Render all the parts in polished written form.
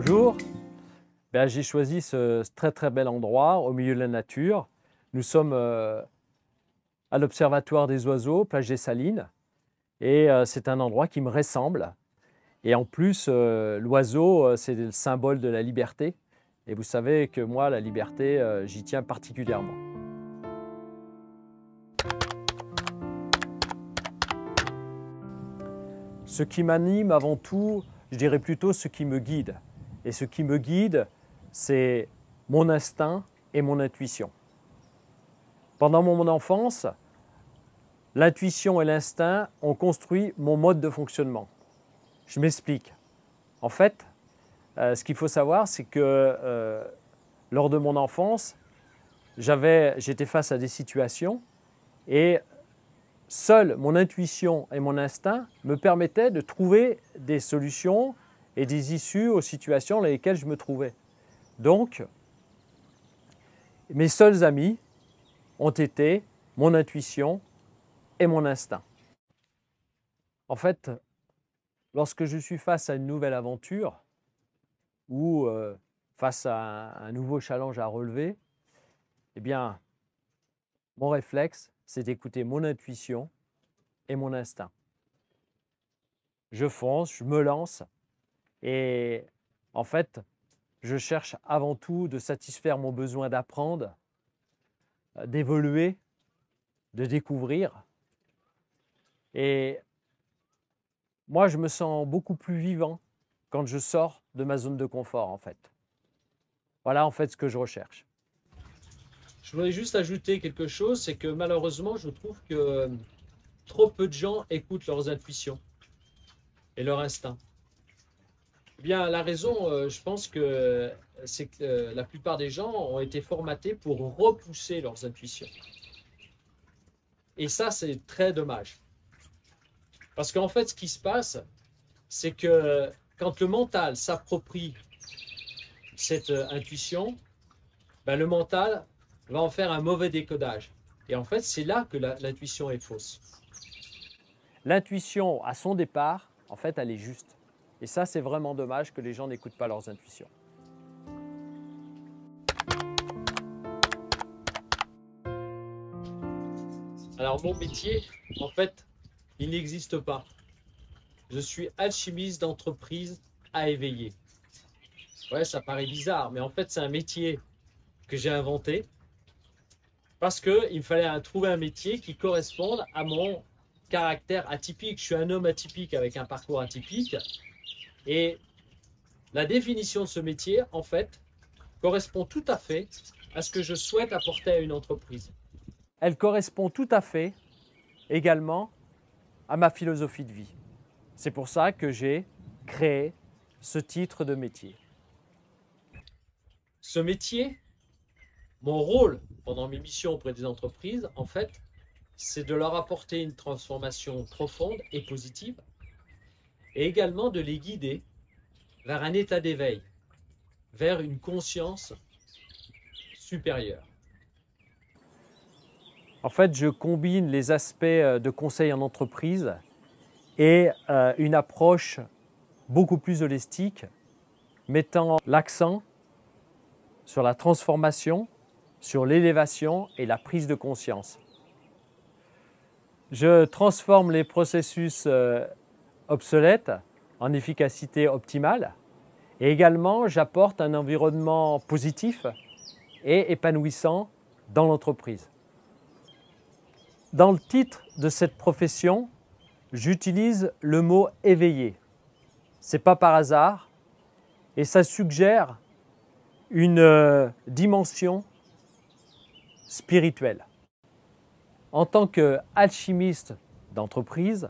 Bonjour, j'ai choisi ce très bel endroit au milieu de la nature. Nous sommes à l'Observatoire des oiseaux, plage des Salines, et c'est un endroit qui me ressemble. Et en plus, l'oiseau, c'est le symbole de la liberté. Et vous savez que moi, la liberté, j'y tiens particulièrement. Ce qui m'anime avant tout, je dirais plutôt ce qui me guide. Et ce qui me guide, c'est mon instinct et mon intuition. Pendant mon enfance, l'intuition et l'instinct ont construit mon mode de fonctionnement. Je m'explique. En fait, ce qu'il faut savoir, c'est que lors de mon enfance, j'étais face à des situations et seule mon intuition et mon instinct me permettaient de trouver des solutions et des issues aux situations dans lesquelles je me trouvais. Donc, mes seuls amis ont été mon intuition et mon instinct. En fait, lorsque je suis face à une nouvelle aventure ou face à un nouveau challenge à relever, eh bien, mon réflexe, c'est d'écouter mon intuition et mon instinct. Je fonce, je me lance et en fait, je cherche avant tout de satisfaire mon besoin d'apprendre, d'évoluer, de découvrir. Et moi, je me sens beaucoup plus vivant quand je sors de ma zone de confort, en fait. Voilà, en fait, ce que je recherche. Je voudrais juste ajouter quelque chose, c'est que malheureusement, je trouve que trop peu de gens écoutent leurs intuitions et leur instinct. Eh bien, la raison, je pense que c'est que la plupart des gens ont été formatés pour repousser leurs intuitions. Et ça, c'est très dommage. Parce qu'en fait, ce qui se passe, c'est que quand le mental s'approprie cette intuition, le mental va en faire un mauvais décodage. Et en fait, c'est là que l'intuition est fausse. L'intuition, à son départ, en fait, elle est juste. Et ça, c'est vraiment dommage que les gens n'écoutent pas leurs intuitions. Alors, mon métier, en fait, il n'existe pas. Je suis alchimiste d'entreprise à éveiller. Ouais, ça paraît bizarre, mais en fait, c'est un métier que j'ai inventé parce qu'il me fallait trouver un métier qui corresponde à mon caractère atypique. Je suis un homme atypique avec un parcours atypique. Et la définition de ce métier, en fait, correspond tout à fait à ce que je souhaite apporter à une entreprise. Elle correspond tout à fait également à ma philosophie de vie. C'est pour ça que j'ai créé ce titre de métier. Ce métier, mon rôle pendant mes missions auprès des entreprises, en fait, c'est de leur apporter une transformation profonde et positive et également de les guider vers un état d'éveil, vers une conscience supérieure. En fait, je combine les aspects de conseil en entreprise et une approche beaucoup plus holistique, mettant l'accent sur la transformation, sur l'élévation et la prise de conscience. Je transforme les processus obsolètes en efficacité optimale et également j'apporte un environnement positif et épanouissant dans l'entreprise. Dans le titre de cette profession, j'utilise le mot « éveillé ». Ce n'est pas par hasard et ça suggère une dimension spirituelle. En tant qu'alchimiste d'entreprise,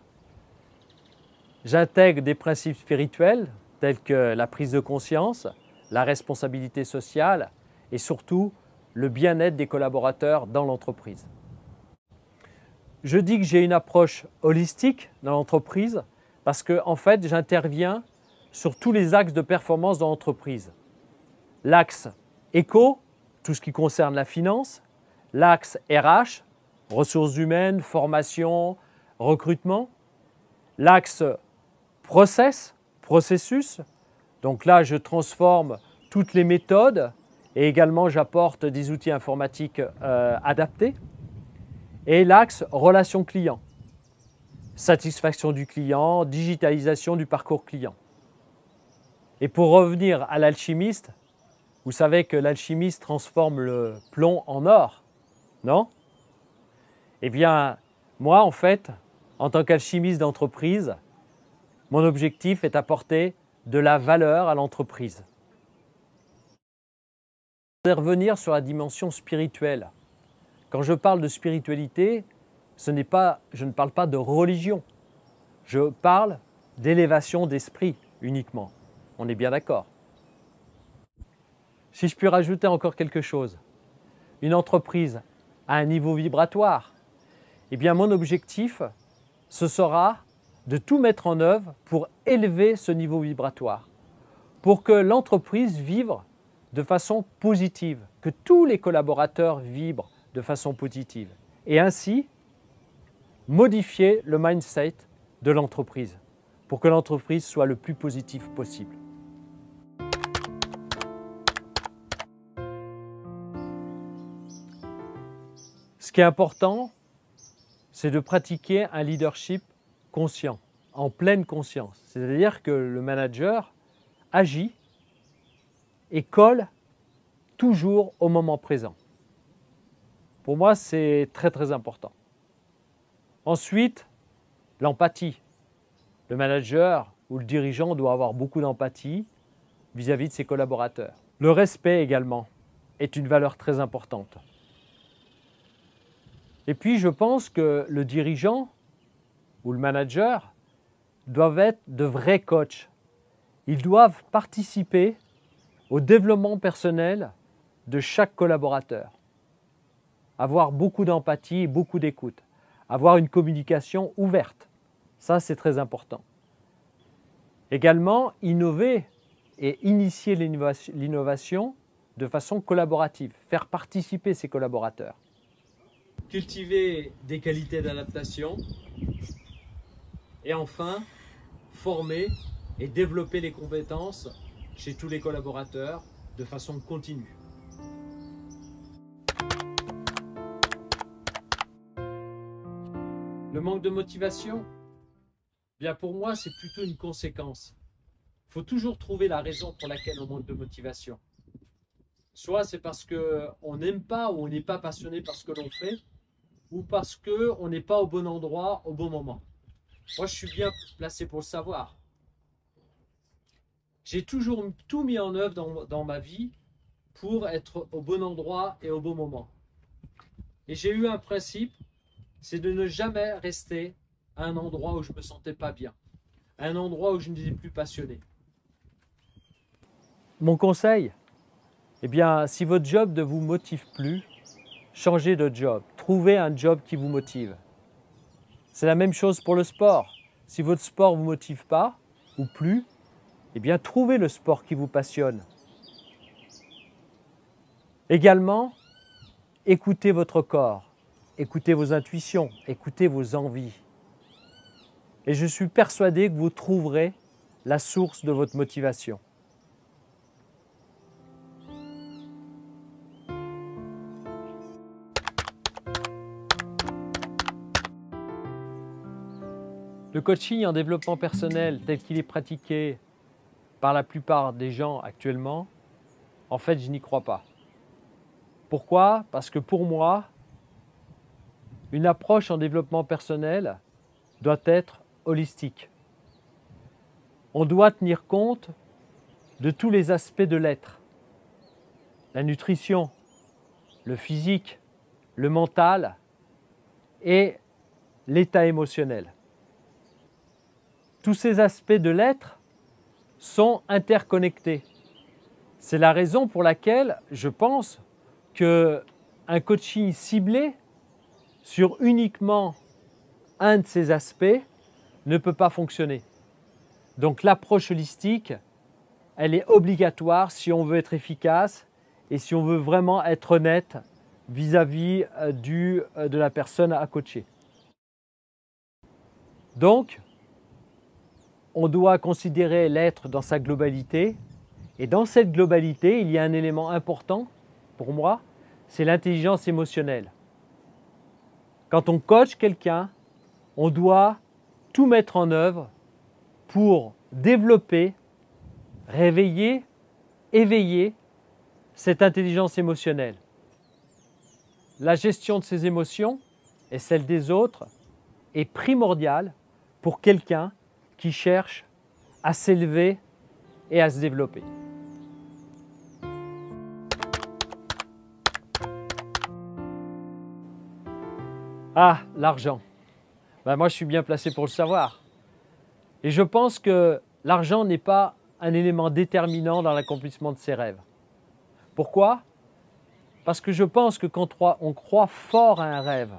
j'intègre des principes spirituels tels que la prise de conscience, la responsabilité sociale et surtout le bien-être des collaborateurs dans l'entreprise. Je dis que j'ai une approche holistique dans l'entreprise parce que en fait, j'interviens sur tous les axes de performance dans l'entreprise. L'axe éco, tout ce qui concerne la finance, l'axe RH, ressources humaines, formation, recrutement, l'axe processus, Donc là, je transforme toutes les méthodes et également j'apporte des outils informatiques adaptés. Et l'axe relation client, satisfaction du client, digitalisation du parcours client. Et pour revenir à l'alchimiste, vous savez que l'alchimiste transforme le plomb en or, non? Eh bien, moi, en fait, en tant qu'alchimiste d'entreprise, mon objectif est d'apporter de la valeur à l'entreprise. Je vais revenir sur la dimension spirituelle. Quand je parle de spiritualité, je ne parle pas de religion. Je parle d'élévation d'esprit uniquement. On est bien d'accord. Si je puis rajouter encore quelque chose, une entreprise à un niveau vibratoire, eh bien mon objectif, ce sera de tout mettre en œuvre pour élever ce niveau vibratoire, pour que l'entreprise vibre de façon positive, que tous les collaborateurs vibrent de façon positive, et ainsi modifier le mindset de l'entreprise pour que l'entreprise soit le plus positive possible. Ce qui est important, c'est de pratiquer un leadership conscient, en pleine conscience. C'est-à-dire que le manager agit et colle toujours au moment présent. Pour moi, c'est très très important. Ensuite, l'empathie. Le manager ou le dirigeant doit avoir beaucoup d'empathie vis-à-vis de ses collaborateurs. Le respect également est une valeur très importante. Et puis, je pense que le dirigeant ou le manager doivent être de vrais coachs. Ils doivent participer au développement personnel de chaque collaborateur. Avoir beaucoup d'empathie et beaucoup d'écoute. Avoir une communication ouverte. Ça, c'est très important. Également, innover et initier l'innovation de façon collaborative. Faire participer ses collaborateurs. Cultiver des qualités d'adaptation. Et enfin, former et développer les compétences chez tous les collaborateurs de façon continue. Le manque de motivation, bien pour moi, c'est plutôt une conséquence. Il faut toujours trouver la raison pour laquelle on manque de motivation. Soit c'est parce qu'on n'aime pas ou on n'est pas passionné par ce que l'on fait, ou parce qu'on n'est pas au bon endroit au bon moment. Moi, je suis bien placé pour le savoir. J'ai toujours tout mis en œuvre dans ma vie pour être au bon endroit et au bon moment. Et j'ai eu un principe, c'est de ne jamais rester à un endroit où je ne me sentais pas bien, à un endroit où je n'étais plus passionné. Mon conseil, eh bien, si votre job ne vous motive plus, changez de job, trouvez un job qui vous motive. C'est la même chose pour le sport. Si votre sport ne vous motive pas ou plus, eh bien, trouvez le sport qui vous passionne. Également, écoutez votre corps, écoutez vos intuitions, écoutez vos envies. Et je suis persuadé que vous trouverez la source de votre motivation. Le coaching en développement personnel tel qu'il est pratiqué par la plupart des gens actuellement, en fait, je n'y crois pas. Pourquoi? Parce que pour moi, une approche en développement personnel doit être holistique. On doit tenir compte de tous les aspects de l'être. La nutrition, le physique, le mental et l'état émotionnel. Tous ces aspects de l'être sont interconnectés. C'est la raison pour laquelle je pense qu'un coaching ciblé sur uniquement un de ces aspects ne peut pas fonctionner. Donc l'approche holistique, elle est obligatoire si on veut être efficace et si on veut vraiment être honnête vis-à-vis de la personne à coacher. Donc, on doit considérer l'être dans sa globalité. Et dans cette globalité, il y a un élément important pour moi, c'est l'intelligence émotionnelle. Quand on coach quelqu'un, on doit tout mettre en œuvre pour développer, réveiller, éveiller cette intelligence émotionnelle. La gestion de ses émotions et celle des autres est primordiale pour quelqu'un qui cherche à s'élever et à se développer. Ah, l'argent. Moi, je suis bien placé pour le savoir. Et je pense que l'argent n'est pas un élément déterminant dans l'accomplissement de ses rêves. Pourquoi? Parce que je pense que quand on croit fort à un rêve,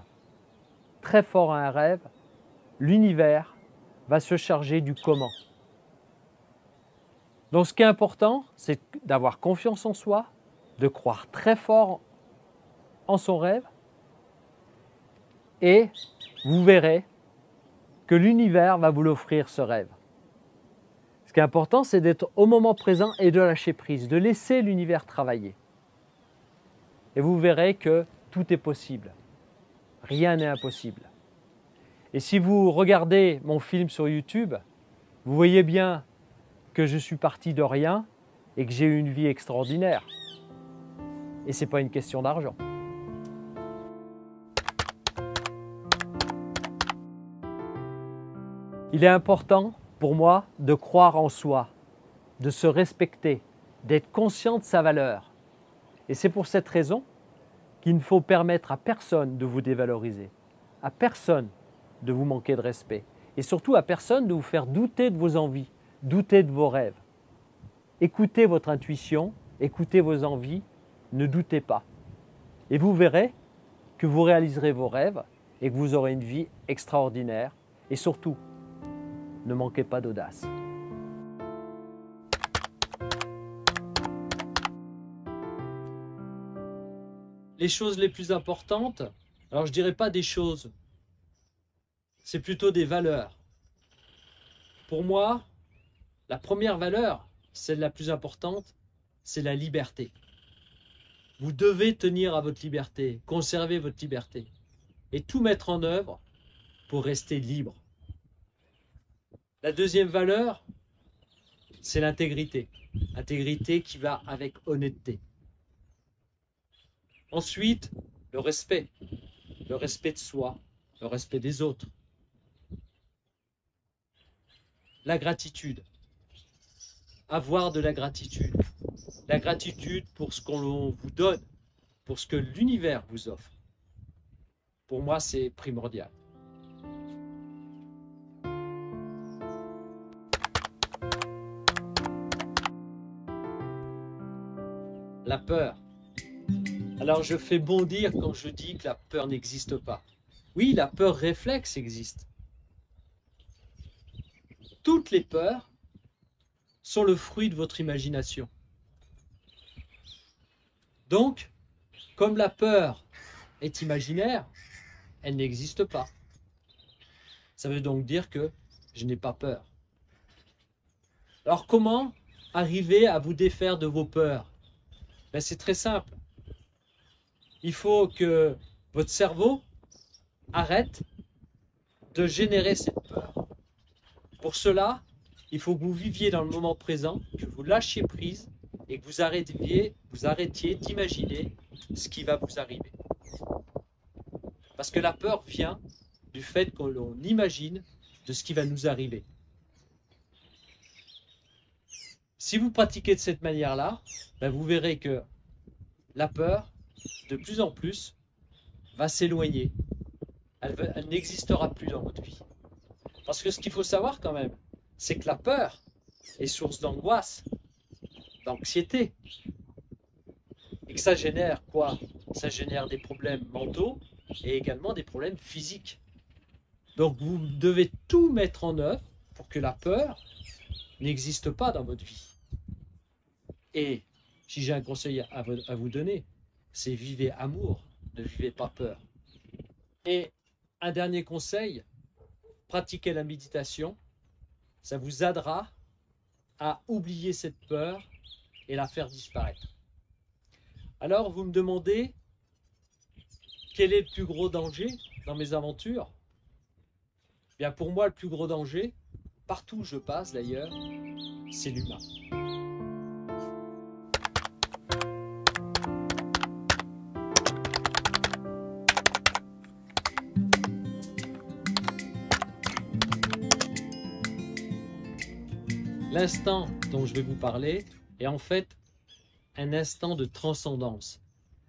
très fort à un rêve, l'univers va se charger du comment. Donc ce qui est important, c'est d'avoir confiance en soi, de croire très fort en son rêve, et vous verrez que l'univers va vous l'offrir, ce rêve. Ce qui est important, c'est d'être au moment présent et de lâcher prise, de laisser l'univers travailler. Et vous verrez que tout est possible. Rien n'est impossible. Et si vous regardez mon film sur YouTube, vous voyez bien que je suis parti de rien et que j'ai eu une vie extraordinaire. Et ce n'est pas une question d'argent. Il est important pour moi de croire en soi, de se respecter, d'être conscient de sa valeur. Et c'est pour cette raison qu'il ne faut permettre à personne de vous dévaloriser, à personne de vous manquer de respect et surtout à personne de vous faire douter de vos envies, douter de vos rêves. Écoutez votre intuition, écoutez vos envies, ne doutez pas. Et vous verrez que vous réaliserez vos rêves et que vous aurez une vie extraordinaire et surtout, ne manquez pas d'audace. Les choses les plus importantes, alors je dirais pas des choses, c'est plutôt des valeurs. Pour moi, la première valeur, celle la plus importante, c'est la liberté. Vous devez tenir à votre liberté, conserver votre liberté et tout mettre en œuvre pour rester libre. La deuxième valeur, c'est l'intégrité. Intégrité qui va avec honnêteté. Ensuite, le respect de soi, le respect des autres. La gratitude, avoir de la gratitude pour ce qu'on vous donne, pour ce que l'univers vous offre. Pour moi, c'est primordial. La peur. Alors je fais bondir quand je dis que la peur n'existe pas. Oui, la peur réflexe existe. Toutes les peurs sont le fruit de votre imagination. Donc, comme la peur est imaginaire, elle n'existe pas. Ça veut donc dire que je n'ai pas peur. Alors comment arriver à vous défaire de vos peurs? C'est très simple. Il faut que votre cerveau arrête de générer cette peur. Pour cela, il faut que vous viviez dans le moment présent, que vous lâchiez prise et que vous arrêtiez d'imaginer ce qui va vous arriver. Parce que la peur vient du fait que l'on imagine de ce qui va nous arriver. Si vous pratiquez de cette manière-là, vous verrez que la peur, de plus en plus, va s'éloigner. Elle n'existera plus dans votre vie. Parce que ce qu'il faut savoir quand même, c'est que la peur est source d'angoisse, d'anxiété. Et que ça génère quoi? Ça génère des problèmes mentaux et également des problèmes physiques. Donc vous devez tout mettre en œuvre pour que la peur n'existe pas dans votre vie. Et si j'ai un conseil à vous donner, c'est vivez amour, ne vivez pas peur. Et un dernier conseil, pratiquez la méditation Ça vous aidera à oublier cette peur et la faire disparaître. Alors, vous me demandez, quel est le plus gros danger dans mes aventures? Bien, pour moi, le plus gros danger, partout où je passe d'ailleurs, c'est l'humain. L'instant dont je vais vous parler est en fait un instant de transcendance.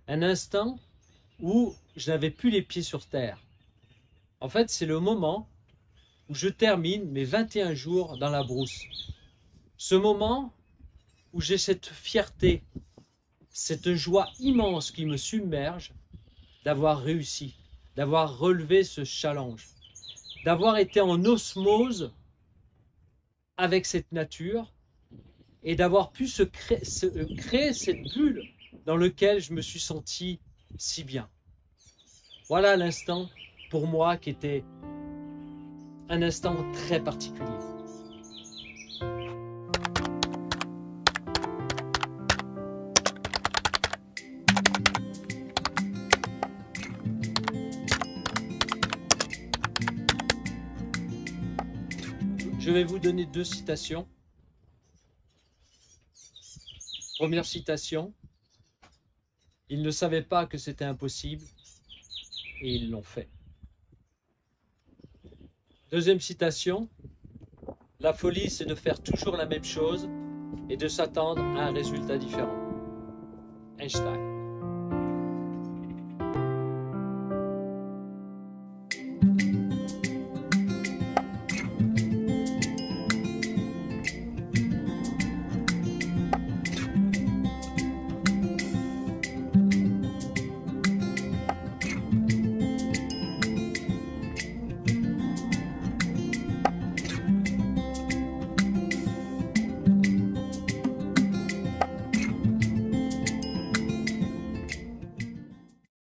Un instant où je n'avais plus les pieds sur terre. En fait, c'est le moment où je termine mes 21 jours dans la brousse. Ce moment où j'ai cette fierté, cette joie immense qui me submerge d'avoir réussi, d'avoir relevé ce challenge, d'avoir été en osmose avec cette nature et d'avoir pu créer cette bulle dans laquelle je me suis senti si bien. Voilà l'instant pour moi qui était un instant très particulier. Je vais vous donner 2 citations. Première citation, ils ne savaient pas que c'était impossible et ils l'ont fait. Deuxième citation, la folie c'est de faire toujours la même chose et de s'attendre à un résultat différent. Einstein.